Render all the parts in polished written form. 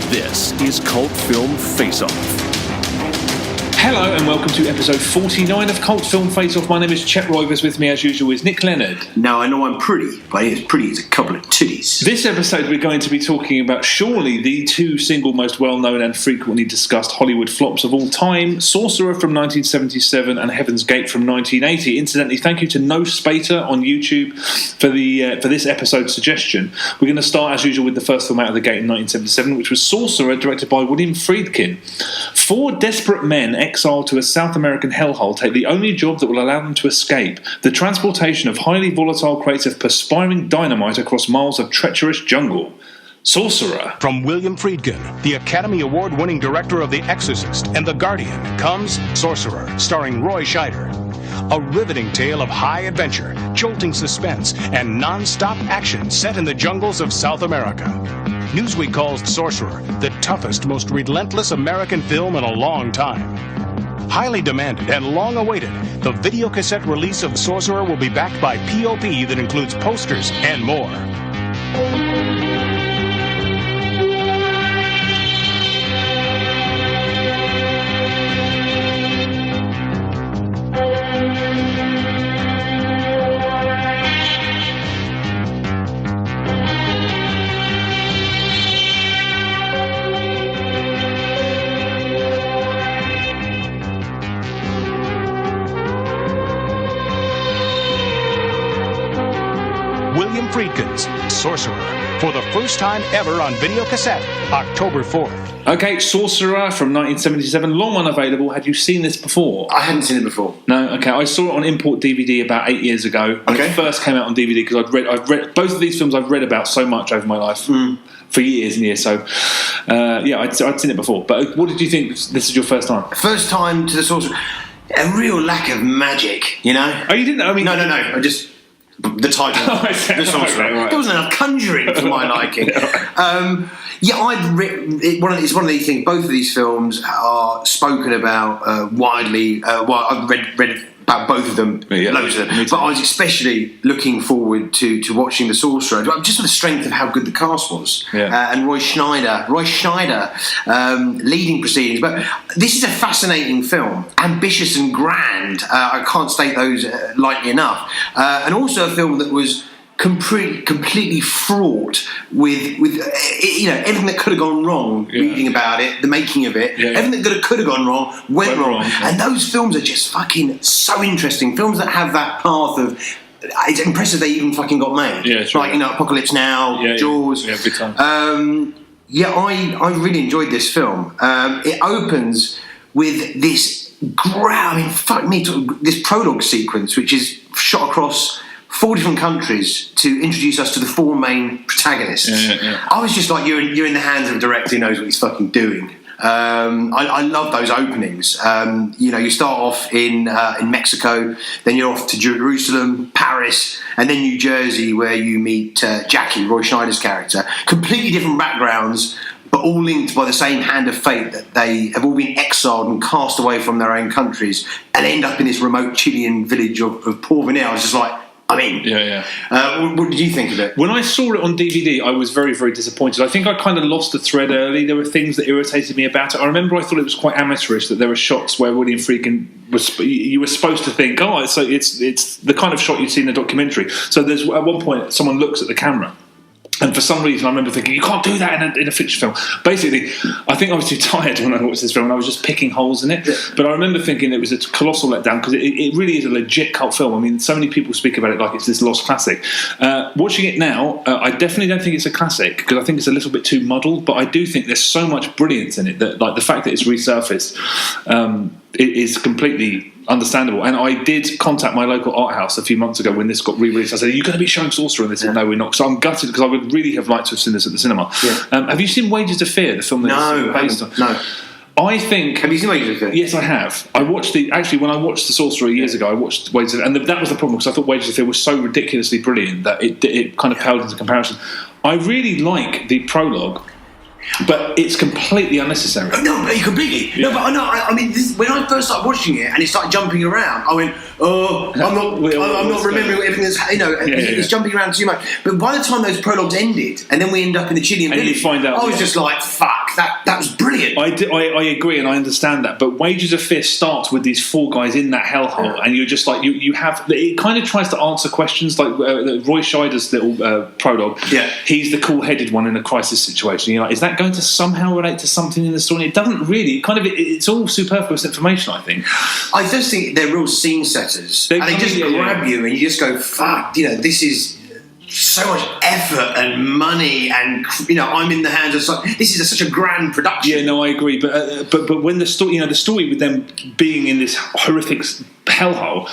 This is Cult Film Face-Off. Hello and welcome to episode 49 of Cult Film Face-Off. My name is Chet Roivers. With me as usual is Nick Leonard. Now I know I'm pretty, but it's pretty as a couple of titties. This episode we're going to be talking about surely the two single most well-known and frequently discussed Hollywood flops of all time, Sorcerer from 1977 and Heaven's Gate from 1980. Incidentally, thank you to No Spater on YouTube for this episode suggestion. We're going to start as usual with the first film out of the gate in 1977, which was Sorcerer, directed by William Friedkin. Four desperate men exiled to a South American hellhole take the only job that will allow them to escape: the transportation of highly volatile crates of perspiring dynamite across miles of treacherous jungle. Sorcerer. From William Friedkin, the Academy Award-winning director of The Exorcist and The Guardian, comes Sorcerer, starring Roy Scheider. A riveting tale of high adventure, jolting suspense, and non-stop action set in the jungles of South America. Newsweek calls Sorcerer the toughest, most relentless American film in a long time. Highly demanded and long awaited, the videocassette release of Sorcerer will be backed by POP that includes posters and more. William Friedkin's Sorcerer, for the first time ever on videocassette, October 4th. Okay, Sorcerer from 1977, long unavailable. Had you seen this before? I hadn't seen it before. No? Okay, I saw it on import DVD about 8 years ago when it first came out on DVD, because I've read both of these films. I've read about so much over my life for years and years. So, I'd seen it before. But what did you think? This is your first time? First time to the Sorcerer. A real lack of magic, you know? Oh, you didn't? I mean, No. I just... The title, the Sorcerer. Right. There wasn't enough conjuring for my liking. It's one of these things. Both of these films are spoken about widely. I've read about both of them, loads of them. But I was especially looking forward to watching The Sorcerer, just for the strength of how good the cast was. And Roy Scheider leading proceedings. But this is a fascinating film, ambitious and grand. I can't state those lightly enough. And also a film that was completely fraught with everything that could have gone wrong. Reading about it, the making of it, everything that could have gone wrong went wrong. And those films are just fucking so interesting. Films that have that path of, it's impressive they even fucking got made. Like Apocalypse Now, Jaws. Big time. I really enjoyed this film. It opens with this this prologue sequence, which is shot across 4 different countries to introduce us to the 4 main protagonists. I was just like, you're in the hands of a director who knows what he's fucking doing. I love those openings. You start off in Mexico, then you're off to Jerusalem, Paris, and then New Jersey, where you meet Jackie, Roy Scheider's character. Completely different backgrounds, but all linked by the same hand of fate, that they have all been exiled and cast away from their own countries and end up in this remote Chilean village of Porvenir. I was just like, what did you think of it? When I saw it on DVD, I was very, very disappointed. I think I kind of lost the thread early. There were things that irritated me about it. I remember I thought it was quite amateurish, that there were shots where William Friedkin you were supposed to think, so it's the kind of shot you'd see in a documentary. So there's at one point someone looks at the camera. And for some reason, I remember thinking, you can't do that in a fiction film. Basically, I think I was too tired when I watched this film, and I was just picking holes in it. But I remember thinking it was a colossal letdown, because it really is a legit cult film. I mean, so many people speak about it like it's this lost classic. Watching it now, I definitely don't think it's a classic, because I think it's a little bit too muddled. But I do think there's so much brilliance in it that, like, the fact that it's resurfaced, it is completely understandable. And I did contact my local art house a few months ago when this got re-released. I said, are you going to be showing Sorcerer? And they said, no, we're not. So I'm gutted, because I would really have liked to have seen this at the cinema. Have you seen Wages of Fear, the film that it's based on? No. I think... Have you seen Wages of Fear? Yes, I have. When I watched The Sorcerer years ago, I watched Wages of Fear, and that was the problem, because I thought Wages of Fear was so ridiculously brilliant that it kind of paled into comparison. I really like the prologue, but it's completely unnecessary. No, completely. Yeah. No, but I mean, when I first started watching it and it started jumping around, I went, I'm not remembering everything that's, it's jumping around too much. But by the time those prologues ended, and then we end up in the Chilean village, you find out, I was just like, fuck that was brilliant. I agree, and I understand that. But Wages of Fear starts with these 4 guys in that hellhole, and you're just like you have. It kind of tries to answer questions like Roy Scheider's little prologue. Yeah, he's the cool-headed one in a crisis situation. You're like, is that going to somehow relate to something in the story? It doesn't really. It's all superfluous information, I think. I just think they're real scene setters, and they just grab you, and you just go, "Fuck!" This is so much effort and money, and I'm in the hands of this is such a grand production. Yeah, no, I agree. But when the story, the story with them being in this horrific hellhole,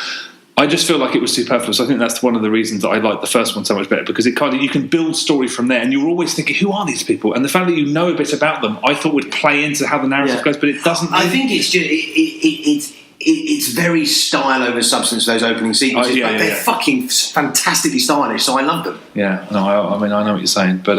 I just feel like it was superfluous. I think that's one of the reasons that I like the first one so much better, because it you can build story from there, and you're always thinking, who are these people? And the fact that you know a bit about them, I thought would play into how the narrative goes, but it doesn't. I think it's just it's very style over substance, those opening sequences, but they're fucking fantastically stylish, so I love them. Yeah, no, I know what you're saying, but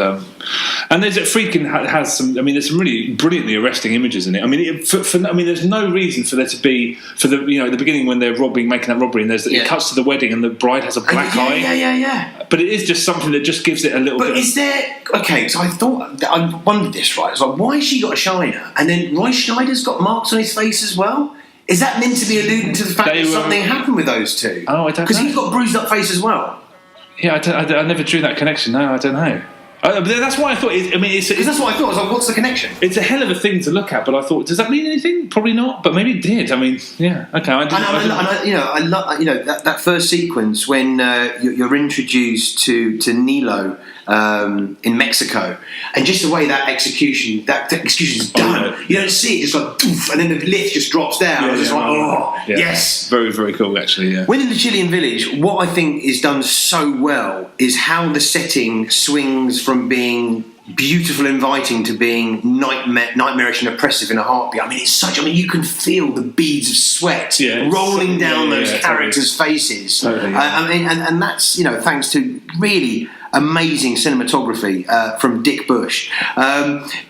and there's Friedkin has some. I mean, there's some really brilliantly arresting images in it. I mean, there's no reason for there to be at the beginning when they're making that robbery, and it cuts to the wedding, and the bride has a black eye. Yeah. But it is just something that just gives it a little. But is there? Okay, so I wondered this, right? It's like, why has she got a shiner, and then Roy Schneider's got marks on his face as well? Is that meant to be alluding to the fact that something happened with those two? Oh, I don't know. Because he's got a bruised up face as well. Yeah, I never drew that connection. No, I don't know. But that's why I thought. Because that's what I thought. I was like, what's the connection? It's a hell of a thing to look at, but I thought, does that mean anything? Probably not, but maybe it did. I mean, yeah, okay. I love that first sequence when you're introduced to Nilo in Mexico, and just the way that execution's done. You don't see it just like, poof, and then the lift just drops down. I was just like, yes, very, very cool, actually. Yeah. When in the Chilean village, what I think is done so well is how the setting swings from being beautiful, inviting to being nightmarish and oppressive in a heartbeat. I mean, it's such. I mean, you can feel the beads of sweat rolling down those characters' faces. Totally, and that's thanks to really amazing cinematography from Dick Bush.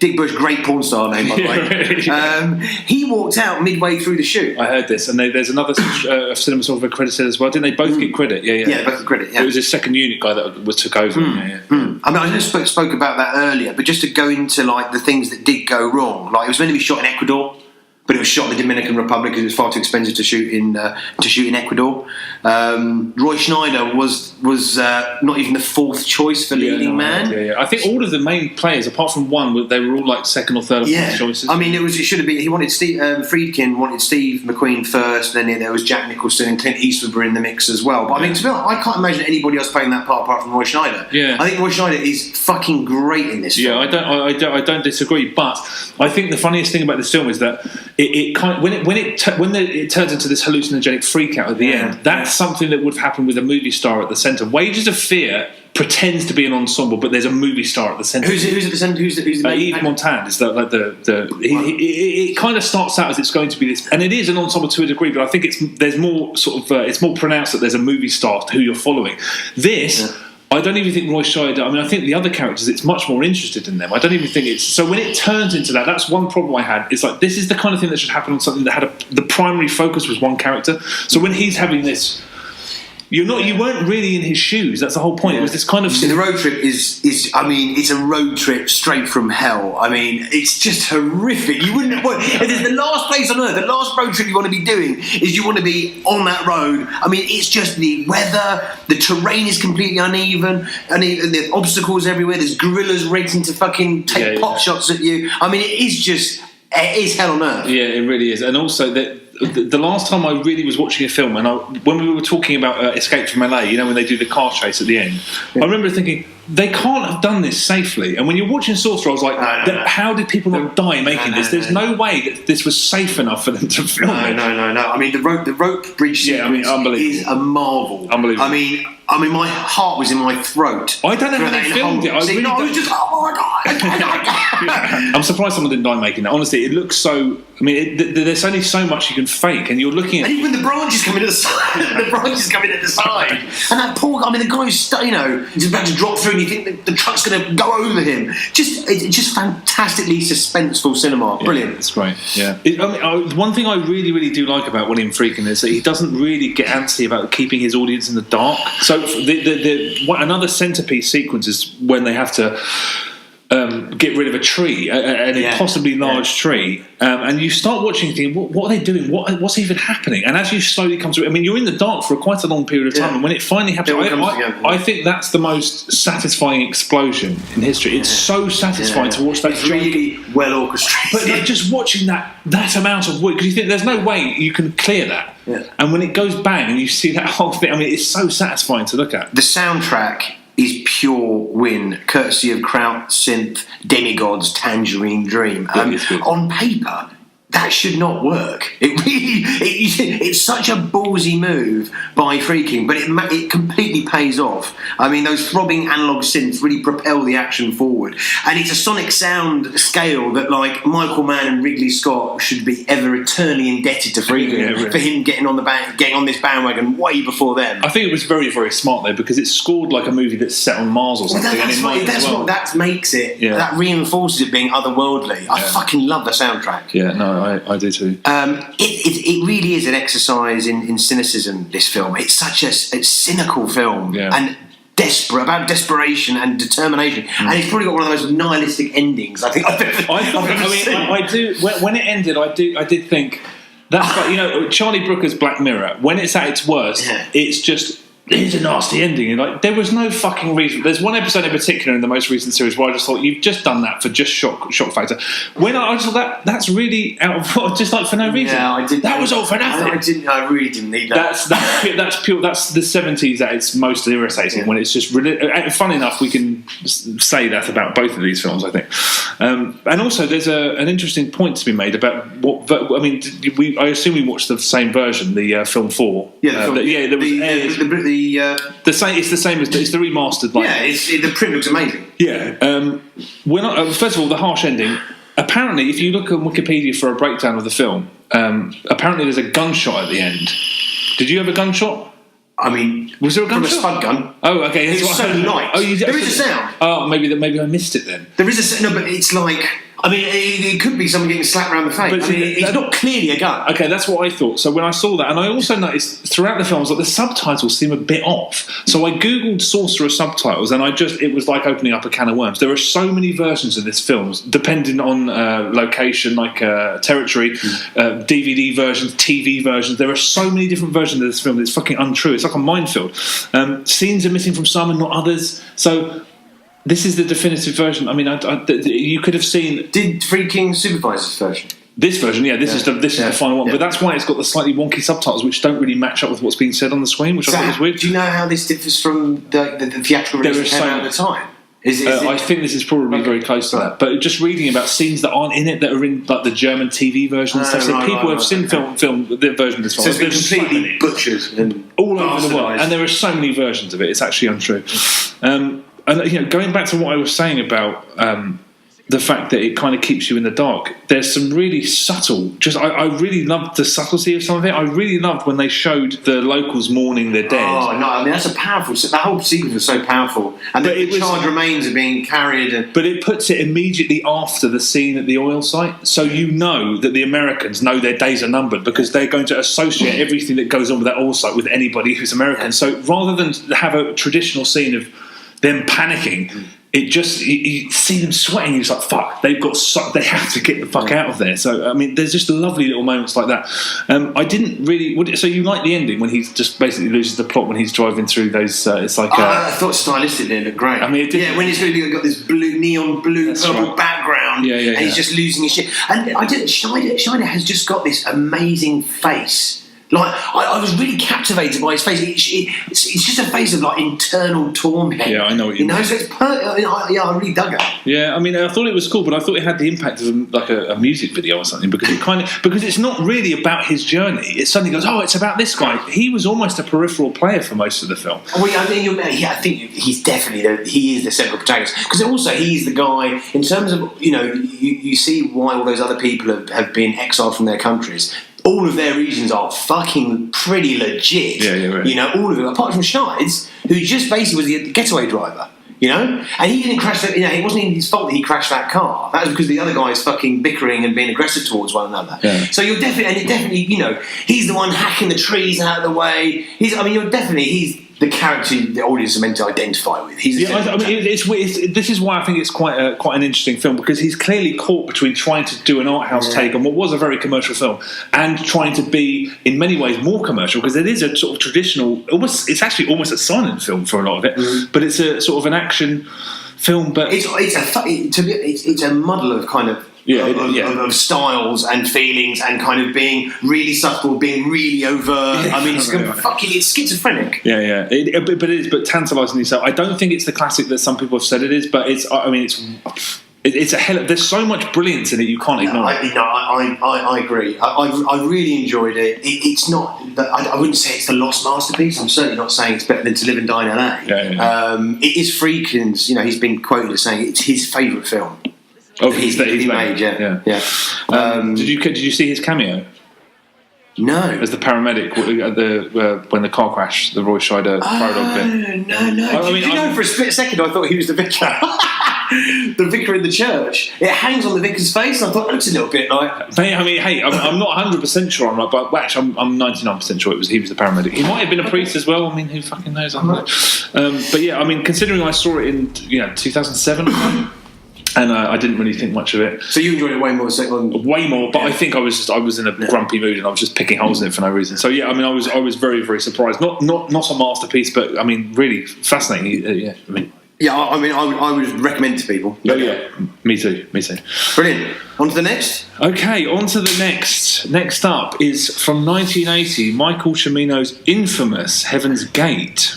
Dick Bush, great porn star name, by the way. He walked out midway through the shoot. I heard this, and there's another cinematographer credited as well. Didn't they both get credit? Yeah, both get credit. Yeah. It was his second unit guy that took over. I mean, I just spoke about that earlier, but just to go into the things that did go wrong, it was meant to be shot in Ecuador, but it was shot in the Dominican Republic because it was far too expensive to shoot in Ecuador. Roy Schneider was not even the fourth choice for leading man. I think all of the main players, apart from one, they were all second or third or fourth choices. I mean, it should have been. He wanted Friedkin wanted Steve McQueen first, then there was Jack Nicholson and Clint Eastwood were in the mix as well. But I mean, to be honest, I can't imagine anybody else playing that part apart from Roy Schneider. Yeah. I think Roy Schneider is fucking great in this film. I don't disagree, but I think the funniest thing about this film is that it turns into this hallucinogenic freak out at the end. That's something that would have happened with a movie star at the centre. Wages of Fear pretends to be an ensemble, but there's a movie star at the centre. Who's at the centre? Who's the main Yves Montand is it kind of starts out as it's going to be this, and it is an ensemble to a degree, but I think it's more pronounced that there's a movie star who you're following. I don't even think Roy Scheider. I mean, I think the other characters, it's much more interested in them. I don't even think it's so. When it turns into that, that's one problem I had. It's like this is the kind of thing that should happen on something that had the primary focus was one character. So when he's having this, you weren't really in his shoes. That's the whole point. It was this kind of. The road trip is. I mean, it's a road trip straight from hell. I mean, it's just horrific. You wouldn't. If it's the last place on earth, the last road trip you want to be doing is you want to be on that road. I mean, it's just the weather. The terrain is completely uneven, and there's obstacles everywhere. There's gorillas racing to fucking take pot shots at you. I mean, it is hell on earth. Yeah, it really is, and also that. The last time I really was watching a film, and when we were talking about Escape from LA, when they do the car chase at the end, I remember thinking they can't have done this safely. And when you're watching Sorcerer, I was like, how did people not die making this? There's no way that this was safe enough for them to film it. No. I mean, the rope bridge sequence is a marvel. Unbelievable. I mean, my heart was in my throat. I don't know how they filmed it. I was just, oh my god! I'm surprised someone didn't die making that. Honestly, it looks so. I mean, there's only so much you can fake, and you're looking at. And even the branches coming at the side, and that poor guy. I mean, the guy who's he's about to drop through, and you think the truck's going to go over him. It's just fantastically suspenseful cinema. Brilliant. It's great. Yeah. One thing I really, really do like about William Friedkin is that he doesn't really get antsy about keeping his audience in the dark. So another centerpiece sequence is when they have to get rid of a tree, an impossibly large tree, and you start watching thinking, what are they doing? What's even happening? And as you slowly come through, I mean, you're in the dark for quite a long period of time, and when it finally happens, I think that's the most satisfying explosion in history. It's so satisfying to watch that. It's really well orchestrated. But like, just watching that amount of wood, because you think there's no way you can clear that. Yeah. And when it goes bang and you see that whole thing, I mean, it's so satisfying to look at. The soundtrack is pure win, courtesy of Kraut Synth, Demigod's Tangerine Dream. On paper, that should not work. It's such a ballsy move by Friedkin, but it completely pays off. I mean, those throbbing analog synths really propel the action forward, and it's a sonic sound scale that, like, Michael Mann and Ridley Scott should be ever eternally indebted to Friedkin for him getting on this bandwagon way before them. I think it was very, very smart though, because it's scored like a movie that's set on Mars or something. That makes it. Yeah. That reinforces it being otherworldly. I fucking love the soundtrack. Yeah, no. I do too. It really is an exercise in cynicism, this film. It's such a cynical film and about desperation and determination, and it's probably got one of those nihilistic endings I think I've ever seen. I do. When it ended, I did think that's like, Charlie Brooker's Black Mirror. When it's at its worst, it's just. It's a nasty ending. And like, there was no fucking reason. There's one episode in particular in the most recent series where I just thought, you've just done that for just shock factor. When I just thought that's really out of just like for no reason. Yeah, I did. That was all for nothing. I really didn't need that. That's pure. That's the 70s at its most irritating when it's just really. Funny enough, we can say that about both of these films, I think. And also, there's an interesting point to be made about what. I mean, I assume we watched the same version, the film 4. Yeah, it's the same as it's the remastered. The print looks amazing. Yeah. First of all, the harsh ending. Apparently, if you look on Wikipedia for a breakdown of the film, apparently there's a gunshot at the end. Did you have a gunshot? I mean, was there a gunshot? From a spud gun. Oh, okay. It's so light. There is a sound. Oh, maybe I missed it then. There is a sound, but it's like. I mean, it could be someone getting slapped around the face. But it's not clearly a gun. Okay, that's what I thought. So when I saw that, and I also noticed throughout the films, like the subtitles seem a bit off. So I googled Sorcerer subtitles, and it was like opening up a can of worms. There are so many versions of this film, depending on location, like territory, DVD versions, TV versions. There are so many different versions of this film. It's fucking untrue. It's like a minefield. Scenes are missing from some and not others. So. This is the definitive version. I mean, you could have seen. Did Friedkin supervise this version? This version, This is the final one. Yeah. But that's why it's got the slightly wonky subtitles, which don't really match up with what's being said on the screen, which I thought was weird. Do you know how this differs from the theatrical release that came out at the time? I think this is probably very close to that. But just reading about scenes that aren't in it, that are in like the German TV version and stuff, so people have seen film the version of this film. So it's been completely butchered and all over the world, and there are so many versions of it. It's actually untrue. And going back to what I was saying about the fact that it kind of keeps you in the dark, there's some really subtle. I really loved the subtlety of some of it. I really loved when they showed the locals mourning their dead. Oh no! I mean, that's a powerful. That whole sequence was so powerful, and the charred remains are being carried. But it puts it immediately after the scene at the oil site, so you know that the Americans know their days are numbered because they're going to associate everything that goes on with that oil site with anybody who's American. Yeah. So rather than have a traditional scene of them panicking, it just you see them sweating. It's like fuck, they have to get the fuck out of there. So I mean, there's just lovely little moments like that. I didn't really. So you like the ending when he just basically loses the plot when he's driving through those? It's like I thought stylistically it looked great. I mean, when he's really got this neon blue purple background, and he's just losing his shit. And Schneider has just got this amazing face. Like I was really captivated by his face. It's just a face of like internal torment. Yeah, I know what you mean. So it's I really dug it. Yeah, I mean, I thought it was cool, but I thought it had the impact of like a music video or something because it's not really about his journey. It suddenly goes, it's about this guy. He was almost a peripheral player for most of the film. Well, I think he's definitely he is the central protagonist because also he's the guy in terms of you see why all those other people have been exiled from their countries. All of their regions are fucking pretty legit. Yeah, right. All of them, apart from Shides, who just basically was the getaway driver. And he didn't crash that. It wasn't even his fault that he crashed that car. That was because the other guys fucking bickering and being aggressive towards one another. Yeah. So you're definitely, he's the one hacking the trees out of the way. He's the character the audience are meant to identify with. He's this is why I think it's quite an interesting film, because he's clearly caught between trying to do an art house take on what was a very commercial film and trying to be in many ways more commercial, because it is a sort of traditional, it's actually almost a silent film for a lot of it, but it's a sort of an action film. But it's a muddle of kind of of styles and feelings, and kind of being really subtle, being really overt. I mean, it's schizophrenic. But tantalisingly so. I don't think it's the classic that some people have said it is, but it's a hell. There's so much brilliance in it, you can't ignore it. I agree. I really enjoyed it. It's not. I wouldn't say it's the lost masterpiece. I'm certainly not saying it's better than To Live and Die in LA. It is Friedkin's. He's been quoted as saying it's his favourite film. Oh, he's made. Did you see his cameo? No. As the paramedic when the car crash, the Roy Scheider prologue bit. No. For a split second, I thought he was the vicar. The vicar in the church. It hangs on the vicar's face, and I thought it looks a little bit like. I'm not 100% sure on that, but actually, I'm 99% sure he was the paramedic. He might have been a priest as well. I mean, who fucking knows? But yeah, considering I saw it in 2007. And I didn't really think much of it. So you enjoyed it way more? Way more, but I think I was in a grumpy mood and I was just picking holes in it for no reason. So yeah, I was very, very surprised. Not a masterpiece, but really fascinating. I would recommend it to people. Me too. Brilliant. On to the next. Okay, on to the next. Next up is from 1980, Michael Cimino's infamous Heaven's Gate.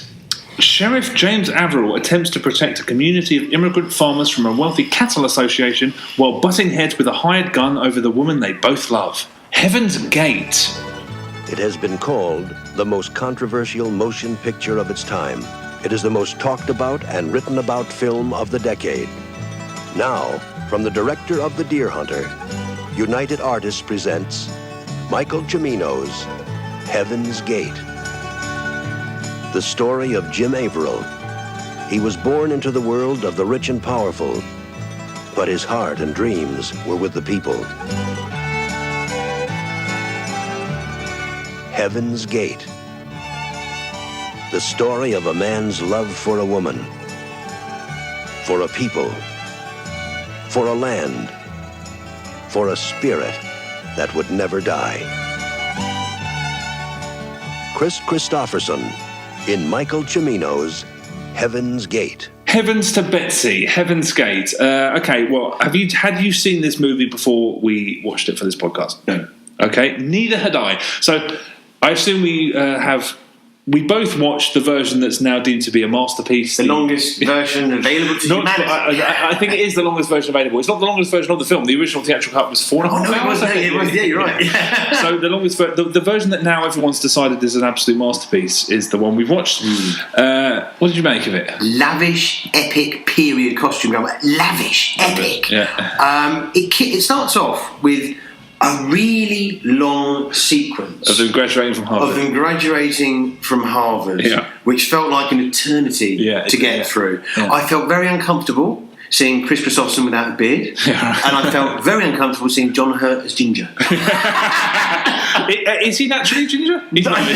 Sheriff James Averill attempts to protect a community of immigrant farmers from a wealthy cattle association while butting heads with a hired gun over the woman they both love. Heaven's Gate. It has been called the most controversial motion picture of its time. It is the most talked about and written about film of the decade. Now, from the director of The Deer Hunter, United Artists presents Michael Cimino's Heaven's Gate. The story of Jim Averill. He was born into the world of the rich and powerful, but his heart and dreams were with the people. Heaven's Gate. The story of a man's love for a woman, for a people, for a land, for a spirit that would never die. Chris Christopherson in Michael Cimino's Heaven's Gate. Heavens to Betsy, Heaven's Gate. Okay, well, had you seen this movie before we watched it for this podcast? No. Okay, neither had I. So I assume we both watched the version that's now deemed to be a masterpiece. The longest version available to humanity. I think it is the longest version available. It's not the longest version of the film. The original theatrical cut was 4.5 hours. Yeah, you're right. Yeah. So the longest the version that now everyone's decided is an absolute masterpiece is the one we've watched. What did you make of it? Lavish, epic period costume drama. Lavish, epic. Yeah. It starts off with a really long sequence of them graduating from Harvard. Which felt like an eternity to get through. Yeah. I felt very uncomfortable seeing Chris Christopherson without a beard, and I felt very uncomfortable seeing John Hurt as Ginger. Is he naturally Ginger? He's not. He's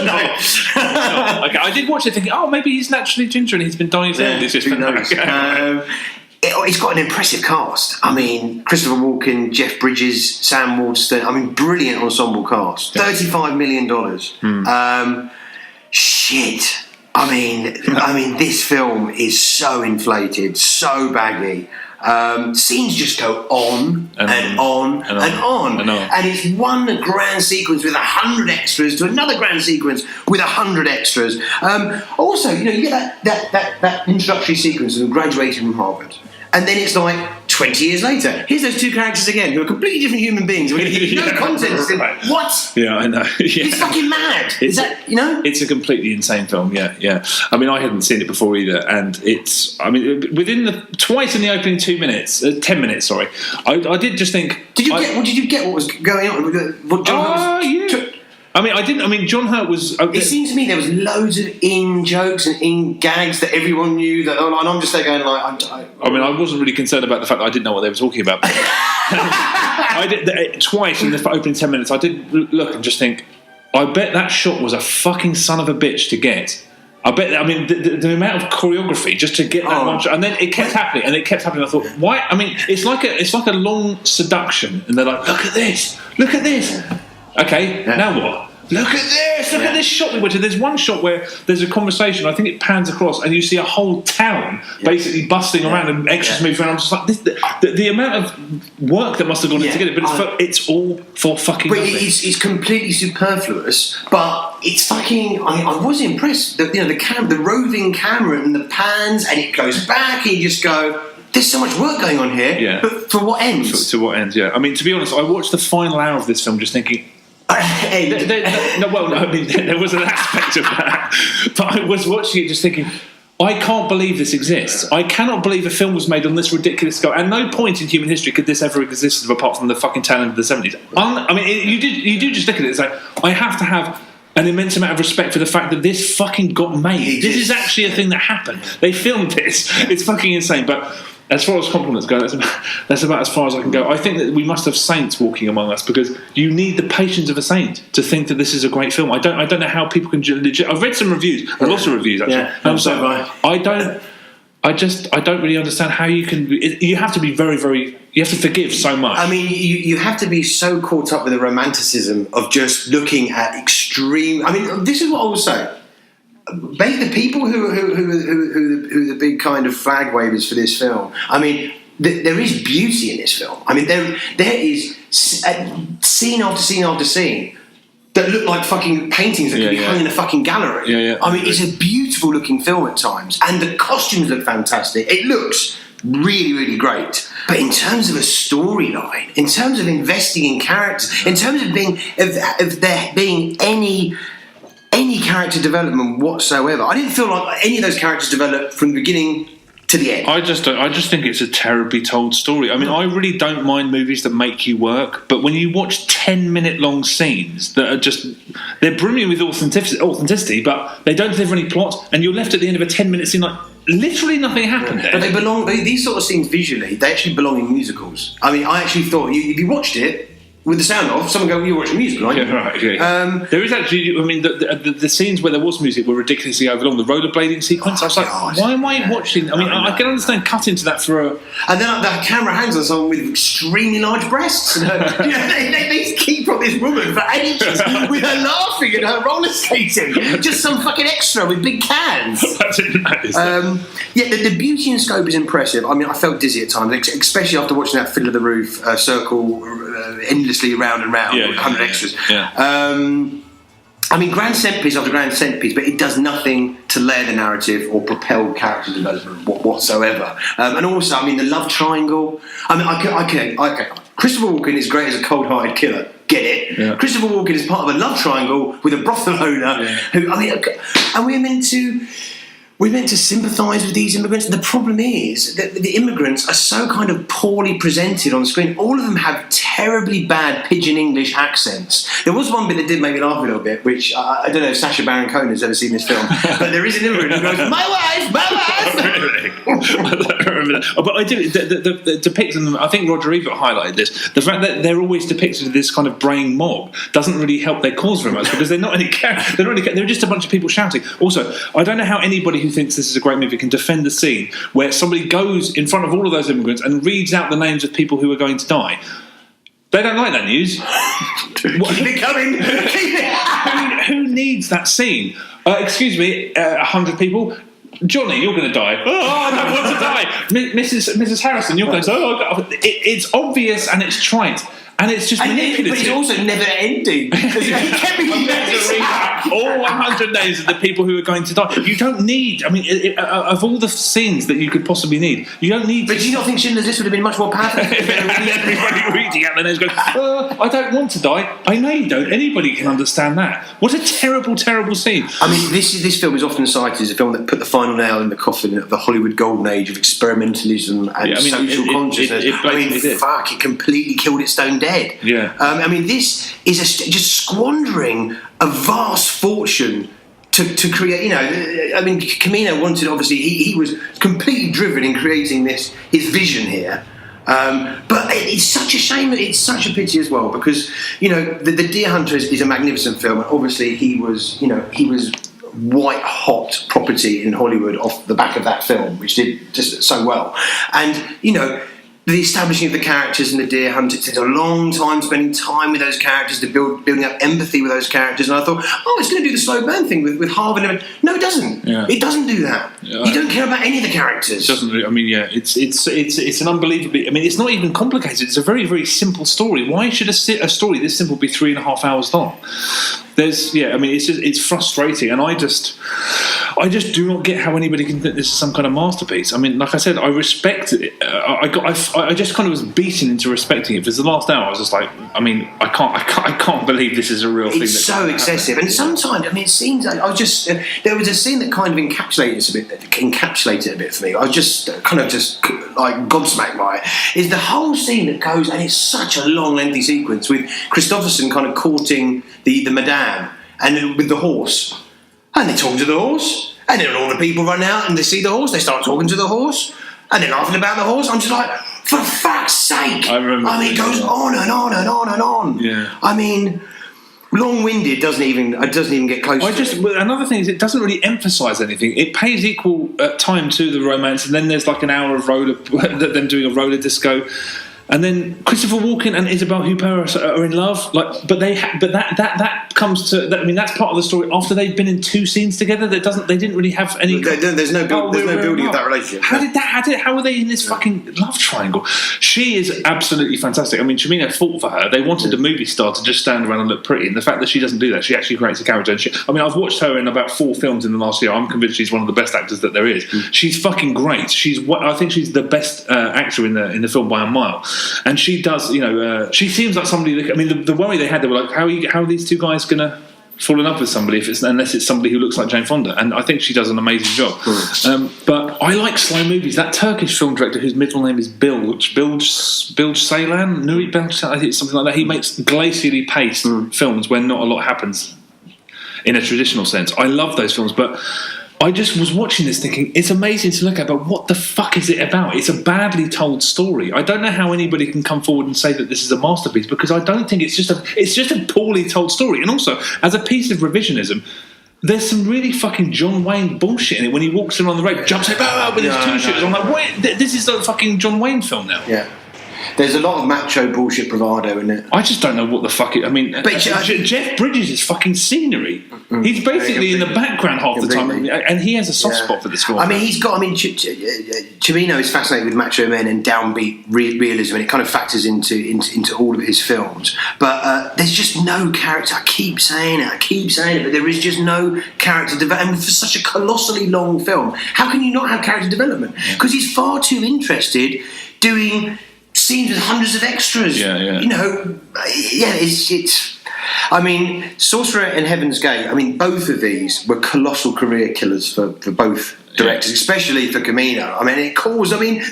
not. Okay, I did watch it thinking, maybe he's naturally Ginger and he's been dying. Who knows? It's got an impressive cast. I mean, Christopher Walken, Jeff Bridges, Sam Waterston. Brilliant ensemble cast. $35 million. Shit. This film is so inflated, so baggy. Scenes just go on and on. And it's one grand sequence with 100 extras to another grand sequence with 100 extras. Also, you get that introductory sequence of them graduating from Harvard. And then it's like 20 years later, here's those two characters again who are completely different human beings. We're going to give you no context. Right. What? Yeah, I know. It's fucking mad. It's a completely insane film, yeah. I hadn't seen it before either. And it's, twice in the opening 10 minutes, sorry. I did just think... Did you get what was going on? What John I didn't. John Hurt was... It seemed to me there was loads of in-jokes and in-gags that everyone knew, and I'm just there going like... I wasn't really concerned about the fact that I didn't know what they were talking about. I did twice in the opening 10 minutes, I did look and just think, I bet that shot was a fucking son of a bitch to get. I bet. I mean, the amount of choreography just to get that one shot, and then it kept happening, and it kept happening. I thought, why? I mean, it's like a long seduction, and they're like, look at this. Okay, now what? Look at this! Look at this shot we went to. There's one shot where there's a conversation. I think it pans across, and you see a whole town basically busting around and extras moving around. I'm just like, the amount of work that must have gone into it. But it's all for fucking nothing. It's completely superfluous. But it's fucking. I was impressed. The roving camera and the pans, and it goes back, and you just go. There's so much work going on here. Yeah. But for what ends? To what ends? Yeah. I mean, to be honest, I watched the final hour of this film just thinking. There was an aspect of that, but I was watching it just thinking, I can't believe this exists. I cannot believe a film was made on this ridiculous scale. At no point in human history could this ever exist apart from the fucking tail end of the 70s. You do just look at it and say, I have to have an immense amount of respect for the fact that this fucking got made. This is actually a thing that happened. They filmed this. It's fucking insane. But as far as compliments go, that's about as far as I can go. I think that we must have saints walking among us because you need the patience of a saint to think that this is a great film. I don't know how people can legit. I've read some reviews, lots of reviews actually. Yeah, I'm so right. I don't really understand how you can. You have to be very, very. You have to forgive so much. I mean, you have to be so caught up with the romanticism of just looking at extreme. I mean, this is what I will say. The people who are the big kind of flag wavers for this film. I mean, there is beauty in this film. I mean, there is scene after scene after scene that look like fucking paintings that could be hung in a fucking gallery. I mean, it's a beautiful looking film at times, and the costumes look fantastic. It looks really, really great. But in terms of a storyline, in terms of investing in characters, in terms of there being any character development whatsoever, I didn't feel like any of those characters developed from the beginning to the end. I just think it's a terribly told story. I mean, I really don't mind movies that make you work, but when you watch 10-minute long scenes that are they're brimming with authenticity, but they don't deliver any plot, and you're left at the end of a 10-minute scene like literally nothing happened there. But these sort of scenes visually, they actually belong in musicals. I mean, I actually thought if you watched it with the sound off, someone go, "You're watching a musical, aren't you?" Yeah, right. Okay. There is actually, I mean, the scenes where there was music were ridiculously overlong. The rollerblading sequence, I was like, why am I watching? I mean, I can understand cutting to that for a. And then the camera hangs on someone with extremely large breasts. They keep on this woman for ages with her laughing and her roller skating. Just some fucking extra with big cans. I didn't notice that. The beauty and scope is impressive. I mean, I felt dizzy at times, especially after watching that Fiddle of the Roof circle endlessly round and round with 100 extras. I mean, grand set piece after grand set piece, but it does nothing to layer the narrative or propel character development whatsoever. And also, I mean, the love triangle. I mean, okay. Christopher Walken is great as a cold-hearted killer. Get it? Yeah. Christopher Walken is part of a love triangle with a brothel owner who, I mean, and we're meant to sympathise with these immigrants. The problem is that the immigrants are so kind of poorly presented on screen. All of them have terribly bad pidgin English accents. There was one bit that did make me laugh a little bit, which I don't know if Sacha Baron Cohen has ever seen this film, but there is an immigrant who goes, "My wife!" Really? I don't remember that. But I do. The depiction of them, I think Roger Ebert highlighted this. The fact that they're always depicted as this kind of braying mob doesn't really help their cause very much because they're not any. They're just a bunch of people shouting. Also, I don't know how anybody who thinks this is a great movie can defend the scene where somebody goes in front of all of those immigrants and reads out the names of people who are going to die. They don't like that news. Keep it coming. Who needs that scene? Excuse me, 100 people. Johnny, you're going to die. Oh, I don't want to die. Mrs. Harrison, you're going to die. It's obvious and it's trite. And it's just manipulative. But it's also never ending. He kept me all 100 names of the people who are going to die. You don't need, I mean, of all the scenes that you could possibly need, you don't need. But do you not think Schindler's List would have been much more powerful? Everybody reading out their names going, I don't want to die. I know you don't. Anybody can understand that. What a terrible, terrible scene. I mean, this film is often cited as a film that put the final nail in the coffin of the Hollywood golden age of experimentalism and social consciousness. It completely killed its own dead. Yeah. I mean, this is just squandering a vast fortune to create. You know, I mean, Cimino wanted, obviously, he was completely driven in creating his vision here. But it's such a shame. It's such a pity as well because the Deer Hunter is a magnificent film, and obviously he was white hot property in Hollywood off the back of that film, which did just so well. And, you know, the establishing of the characters in the Deer Hunter, it takes a long time spending time with those characters, to building up empathy with those characters. And I thought, it's going to do the slow burn thing with Harvey. No, it doesn't. Yeah. It doesn't do that. Yeah, you don't care about any of the characters. It doesn't. I mean, yeah, it's an unbelievably. I mean, it's not even complicated. It's a very, very simple story. Why should a story this simple be 3.5 hours long? It's frustrating, and I just do not get how anybody can think this is some kind of masterpiece. I mean, like I said, I respect it. I just kind of was beaten into respecting it. For the last hour, I was just like, I mean, I can't believe this is a real thing. It's so excessive, and sometimes, I mean, it seems like there was a scene that kind of encapsulated it a bit for me. I was just like gobsmacked by it. Is the whole scene that goes, and it's such a long, lengthy sequence with Christopherson kind of courting the madame, and then with the horse, and they talk to the horse, and then all the people run out and they see the horse, they start talking to the horse, and they're laughing about the horse. I'm just like, for fuck's sake! I mean, it goes on and on and on and on. Yeah. I mean, long-winded doesn't even get close to it. Another thing is, it doesn't really emphasise anything. It pays equal time to the romance, and then there's like an hour of them doing a roller disco. And then Christopher Walken and Isabelle Huppert are in love, that comes to. I mean, that's part of the story. After they've been in 2 scenes together, they didn't really have any. There's no building of that relationship. How are they in this fucking love triangle? She is absolutely fantastic. I mean, Cimino fought for her. They wanted a movie star to just stand around and look pretty, and the fact that she doesn't do that, she actually creates a character. And I've watched her in about 4 films in the last year. I'm convinced she's one of the best actors that there is. She's fucking great. I think she's the best actor in the film by a mile. And she does, she seems like somebody that, I mean, the worry they had, they were like, how are these 2 guys going to fall in love with somebody unless it's somebody who looks like Jane Fonda? And I think she does an amazing job. But I like slow movies. That Turkish film director whose middle name is Bilge Ceylan, Nuri Bilge, I think it's something like that. He makes glacially paced films where not a lot happens in a traditional sense. I love those films, but I just was watching this thinking, it's amazing to look at, but what the fuck is it about? It's a badly told story. I don't know how anybody can come forward and say that this is a masterpiece, because I don't think it's just a poorly told story. And also, as a piece of revisionism, there's some really fucking John Wayne bullshit in it when he walks in on the road, jumps up with his 2 shooters. I'm like, wait, this is a fucking John Wayne film now. Yeah. There's a lot of macho bullshit bravado in it. I just don't know what the fuck it... I mean, Jeff Bridges is fucking scenery. He's basically in the background half the time, and he has a soft spot for this film. I mean, Cimino is fascinated with macho men and downbeat realism, and it kind of factors into all of his films. But there's just no character. I keep saying it, but there is just no character development. And for such a colossally long film, how can you not have character development? Because he's far too interested doing scenes with hundreds of extras. It's I mean, Sorcerer and Heaven's Gate, I mean, both of these were colossal career killers for both directors, especially for Cimino. I mean,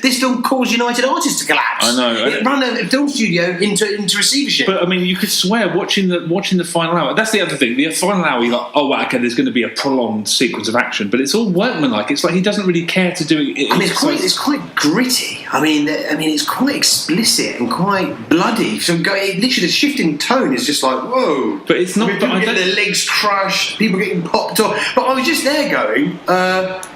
this film caused United Artists to collapse. I know. It ran a film studio into receivership. But I mean, you could swear watching the final hour. That's the other thing. The final hour, you're like, oh wow, okay, there's going to be a prolonged sequence of action, but it's all workmanlike. It's like he doesn't really care to do it. It's quite gritty. I mean, it's quite explicit and quite bloody. So literally, the shift in tone is just like, whoa. But it's not. People getting their legs crushed, people getting popped off. But I was just there going,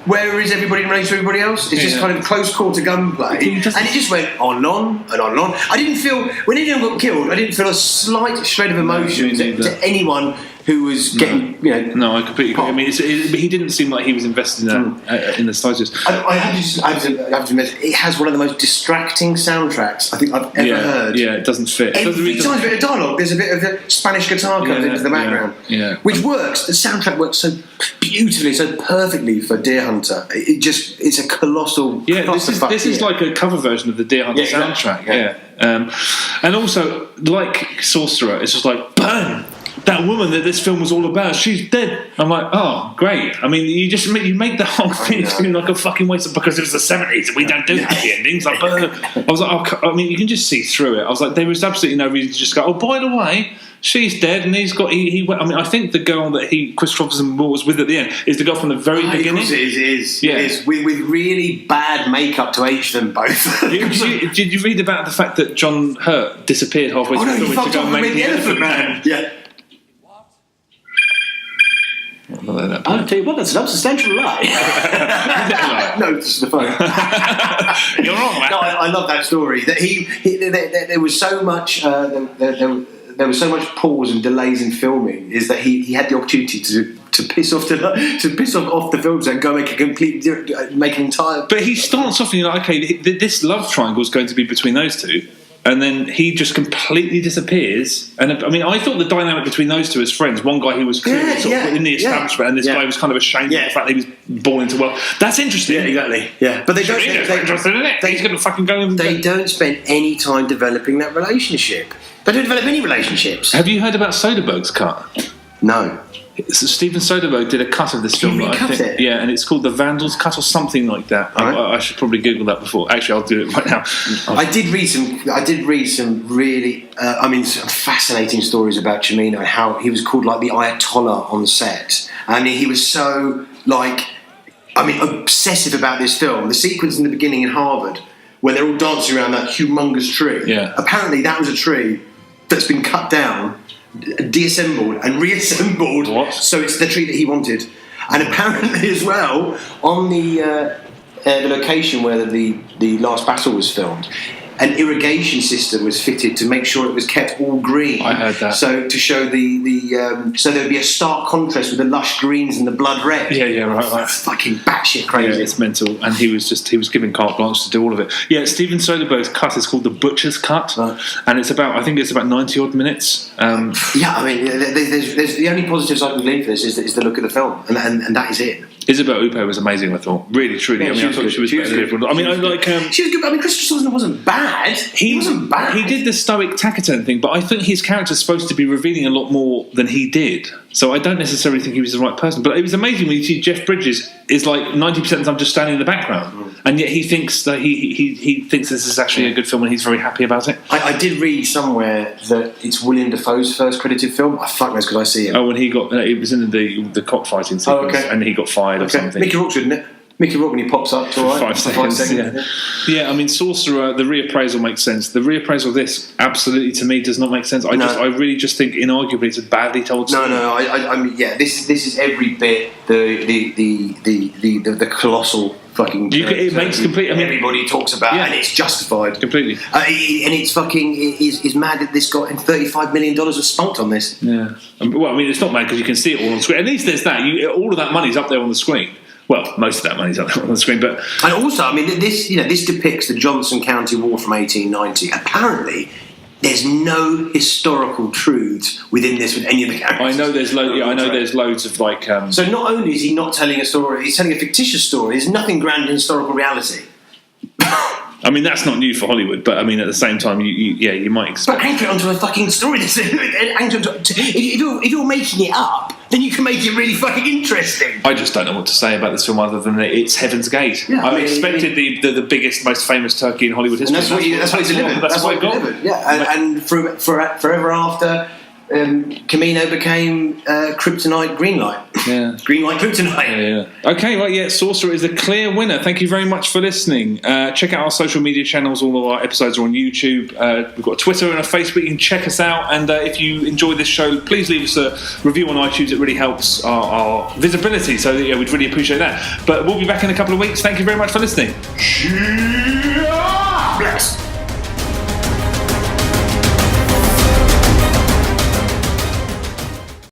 where is everybody in relation to everybody else? It's just kind of close quarter gunplay, and it just went on and on and on and on. I didn't feel, when anyone got killed, I didn't feel a slight shred of emotion to anyone who was getting, No, I completely agree. I mean, he didn't seem like he was invested in that in the slightest. I have to admit, it has one of the most distracting soundtracks I think I've ever heard. Yeah, it doesn't fit. Every time there's a bit of dialogue, there's a bit of the Spanish guitar comes into the background, which works. The soundtrack works so beautifully, so perfectly for Deer Hunter. It's a colossal. Yeah, this is like a cover version of the Deer Hunter soundtrack. Yeah. And also, like Sorcerer, it's just like, burn! That woman that this film was all about, she's dead. I'm like, oh, great. I mean, you make the whole thing seem like a fucking waste because it was the 70s and we don't do happy endings. Like, I was like, I mean, you can just see through it. I was like, there was absolutely no reason to just go, oh, by the way, she's dead, and he's got. He I mean, I think the girl that Chris Robinson was with at the end is the girl from the very beginning. It is. With really bad makeup to age them both. Did you read about the fact that John Hurt disappeared halfway through the film to go and make the Elephant Man? Yeah. not at that I'll point. tell you what, that's an unsubstantial lie. No, this is the phone. You're wrong, man. No, I love that story. That there was so much. There was so much pause and delays in filming. Is that he had the opportunity to piss off the films and go make an entire. But he starts off and you're like, okay, this love triangle is going to be between those two. And then he just completely disappears. And I mean, I thought the dynamic between those two as friends, one guy who was clearly sort of in the establishment, and this guy was kind of ashamed of the fact that he was born into wealth. That's interesting. Yeah, exactly. Yeah, but they don't. He's going to fucking go. They don't spend any time developing that relationship. They don't develop any relationships. Have you heard about Soderbergh's cut? No. So Steven Soderbergh did a cut of this film. He recut it? Yeah, and it's called The Vandals Cut or something like that. I should probably Google that before. Actually, I'll do it right now. I did read some really, some fascinating stories about Cimino and how he was called like the Ayatollah on set. I mean, he was so obsessive about this film. The sequence in the beginning in Harvard where they're all dancing around that humongous tree. Yeah. Apparently, that was a tree that's been cut down, deassembled and reassembled. What? So it's the tree that he wanted. And apparently as well, on the location where the last battle was filmed, an irrigation system was fitted to make sure it was kept all green. I heard that. So to show so there'd be a stark contrast with the lush greens and the blood red. Yeah, right. That's fucking batshit crazy. Yeah, it's mental. And he was given carte blanche to do all of it. Yeah, Steven Soderbergh's cut is called The Butcher's Cut, and I think it's about 90 odd minutes. Yeah, I mean, there's the only positives I can glean for this is the look of the film, and that is it. Isabelle Huppert was amazing, I thought. Really, truly. Yeah, I thought she was better than everyone. I mean, she was good. I mean, Christopher Sutherland wasn't bad. He wasn't bad. He did the stoic taciturn thing, but I think his character's supposed to be revealing a lot more than he did. So I don't necessarily think he was the right person. But it was amazing when you see Jeff Bridges is like 90% of the time just standing in the background, and yet he thinks that he thinks this is actually a good film, and he's very happy about it. I did read somewhere that it's William Dafoe's first credited film. I fuck knows because I see it. Oh, when he was in the cockfighting sequence, and he got fired or something. Mickey Rourke's good, isn't it? Mickey Rourke when he pops up, it's all right. 5 seconds. Yeah, I mean, Sorcerer, the reappraisal makes sense. The reappraisal of this, absolutely, to me, does not make sense. I really just think, inarguably, it's a badly told story. No. I mean, yeah, this is every bit the colossal fucking. It makes complete. I mean, everybody talks about, and it's justified completely. And it's fucking is mad that this got $35 million was spunked on this. Yeah. Well, I mean, it's not mad because you can see it all on the screen. At least there's that. All of that money's up there on the screen. Well, most of that money's up there on the screen, but and also, I mean, this depicts the Johnson County War from 1890. Apparently, there's no historical truths within this with any of the characters. I know there's loads of like. So not only is he not telling a story, he's telling a fictitious story. There's nothing grounded in historical reality. I mean, that's not new for Hollywood, but I mean, at the same time, you might expect. But anchor it onto a fucking story. If you're making it up, then you can make it really fucking interesting. I just don't know what to say about this film other than that it's Heaven's Gate. Yeah, I expected the biggest, most famous turkey in Hollywood history. And that's what he delivered. That's what he got. Yeah, and forever after. Cimino became Kryptonite Greenlight. Yeah. Greenlight Kryptonite. Yeah. Okay, well, yeah, Sorcerer is a clear winner. Thank you very much for listening. Check out our social media channels. All of our episodes are on YouTube. We've got a Twitter and a Facebook. You can check us out. And if you enjoy this show, please leave us a review on iTunes. It really helps our visibility. So, we'd really appreciate that. But we'll be back in a couple of weeks. Thank you very much for listening.